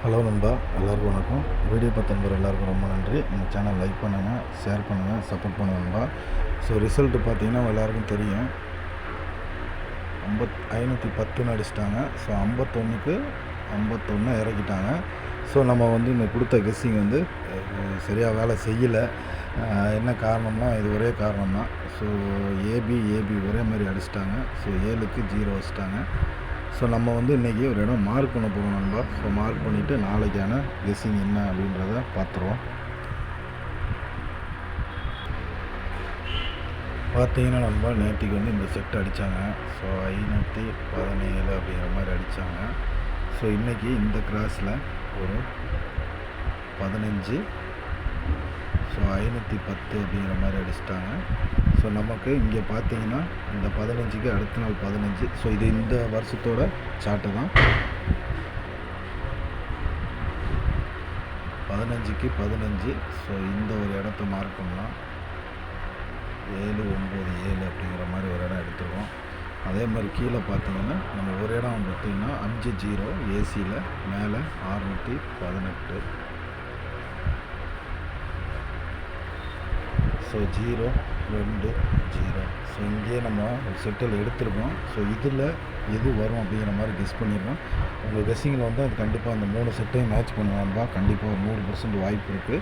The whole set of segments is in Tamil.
ஹலோ நண்பா, எல்லாருக்கும் வணக்கம். வீடியோ பார்த்த நண்பர் எல்லாருக்கும் ரொம்ப நன்றி. நம்ம சேனல் லைக் பண்ணுங்கள், ஷேர் பண்ணுங்கள், சப்போர்ட் பண்ணுங்கள் நண்பா. ஸோ ரிசல்ட்டு பார்த்தீங்கன்னா எல்லாருக்கும் தெரியும், 510 அடிச்சிட்டாங்க. ஸோ 51க்கு 51 இறக்கிட்டாங்க. ஸோ நம்ம இந்த கொடுத்த கெஸ்ஸிங் சரியாக வேலை செய்யலை. என்ன காரணம்னா இது ஒரே காரணம் தான். ஸோ ஏபி ஒரே மாதிரி அடிச்சிட்டாங்க. ஸோ 7க்கு 0 வச்சிட்டாங்க. ஸோ நம்ம இன்றைக்கி ஒரு இடம் மார்க் பண்ண போகிறோம் நண்பா. ஸோ மார்க் பண்ணிவிட்டு நாளைக்கான கெஸ்ஸிங் என்ன அப்படின்றத பார்த்துருவோம். பார்த்தீங்கன்னா நண்பா, நேற்றுக்கு இந்த செட் அடித்தாங்க. ஸோ 517 அப்படிங்கிற மாதிரி அடித்தாங்க. ஸோ இன்றைக்கி இந்த கிராஸில் ஒரு 15, ஸோ 510 அப்படிங்கிற மாதிரி அடிச்சிட்டாங்க. ஸோ நமக்கு இங்கே பார்த்தீங்கன்னா இந்த 15க்கு அடுத்த நாள் 15. ஸோ இது இந்த வருஷத்தோட சார்ட்டு தான். 15க்கு 15. ஸோ இந்த ஒரு இடத்த மார்க் பண்ணலாம். 797 அப்படிங்கிற மாதிரி ஒரு இடம் எடுத்துருவோம். அதே மாதிரி கீழே பார்த்தீங்கன்னா நம்ம ஒரு இடம் பார்த்திங்கன்னா 50 ஏசியில் மேலே 618. ஸோ 0, 2, 0. ஸோ இங்கேயே நம்ம ஒரு செட்டில் எடுத்துருக்கோம். ஸோ இதில் எது வரும் அப்படிங்கிற மாதிரி கெஸ் பண்ணிடுறோம். உங்கள் கெஸ்ஸிங்கில் அது கண்டிப்பாக அந்த 3 செட்டையும் மேட்ச் பண்ணுவான்பா. கண்டிப்பாக ஒரு 100% வாய்ப்பு இருக்குது.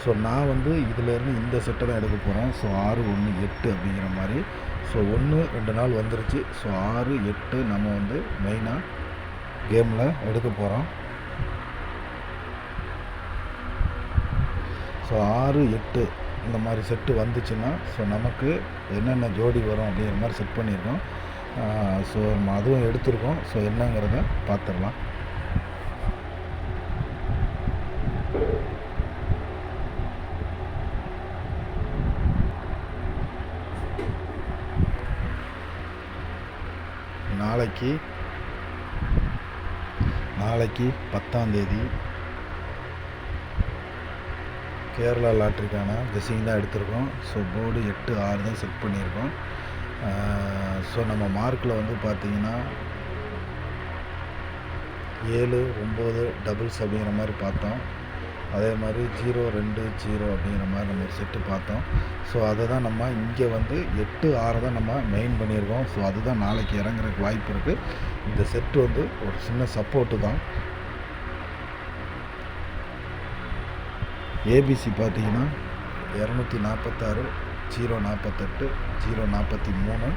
ஸோ நான் இதிலேருந்து இந்த செட்டை தான் எடுக்க போகிறேன். ஸோ 6, 1, 8 அப்படிங்கிற மாதிரி. ஸோ 1, 2 நாள் வந்துருச்சு. ஸோ 6, 8 நம்ம மெயினாக கேமில் எடுக்க போகிறோம். ஸோ 6, 8 இந்த மாதிரி செட்டு வந்துச்சுன்னா ஸோ நமக்கு என்னென்ன ஜோடி வரும் அப்படிங்கிற மாதிரி செட் பண்ணியிருக்கோம். ஸோ நம்ம அதுவும் எடுத்துருக்கோம். ஸோ என்னங்கிறத பார்த்துடலாம். நாளைக்கு 10ஆம் தேதி கேரளா லாட்ரிக்கான கெஸ்ஸிங் தான் எடுத்திருக்கோம். ஸோ போர்டு 8, 6 தான் செட் பண்ணியிருக்கோம். ஸோ நம்ம மார்க்கில் பார்த்தீங்கன்னா 7, 9 டபுள்ஸ் அப்படிங்கிற மாதிரி பார்த்தோம். அதே மாதிரி 0, 2, 0 அப்படிங்கிற மாதிரி நம்ம ஒரு செட்டு பார்த்தோம். ஸோ அதை தான் நம்ம இங்கே 8, 6 தான் நம்ம மெயின் பண்ணியிருக்கோம். ஸோ அதுதான் நாளைக்கு இறங்குறதுக்கு வாய்ப்பு இருக்குது. இந்த செட்டு ஒரு சின்ன சப்போர்ட்டு தான். ஏபிசி பார்த்தீங்கன்னா 246, 048, 043.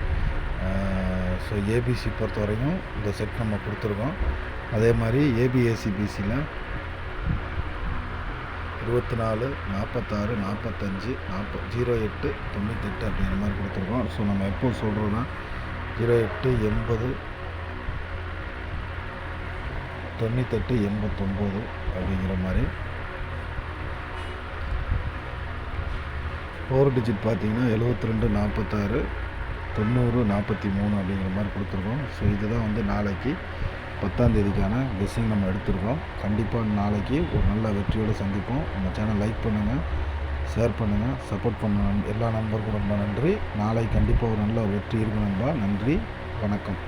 ஸோ ஏபிசி பொறுத்த வரைக்கும் இந்த செட் நம்ம கொடுத்துருக்கோம். அதே மாதிரி ஏபிஏசிபிசியில் 24, 46, 45, 08, 98 அப்படிங்கிற மாதிரி கொடுத்துருக்கோம். ஸோ நம்ம எப்போ சொல்கிறோன்னா 08, 80, 98, 89 அப்படிங்கிற மாதிரி. 4 டிஜிட் பார்த்தீங்கன்னா 72, 46, 90, 43 அப்படிங்கிற மாதிரி கொடுத்துருக்கோம். ஸோ இதுதான் நாளைக்கு 10ஆம் தேதிக்கான கெஸ்ஸிங் நம்ம எடுத்துருக்கோம். கண்டிப்பாக நாளைக்கு ஒரு நல்ல வெற்றியோடு சந்திப்போம். நம்ம சேனல் லைக் பண்ணுங்கள், ஷேர் பண்ணுங்கள், சப்போர்ட் பண்ணுங்கள். எல்லா நண்பருக்கும் ரொம்ப நன்றி. நாளைக்கு கண்டிப்பாக ஒரு நல்ல வெற்றி இருக்கணும்பா. நன்றி, வணக்கம்.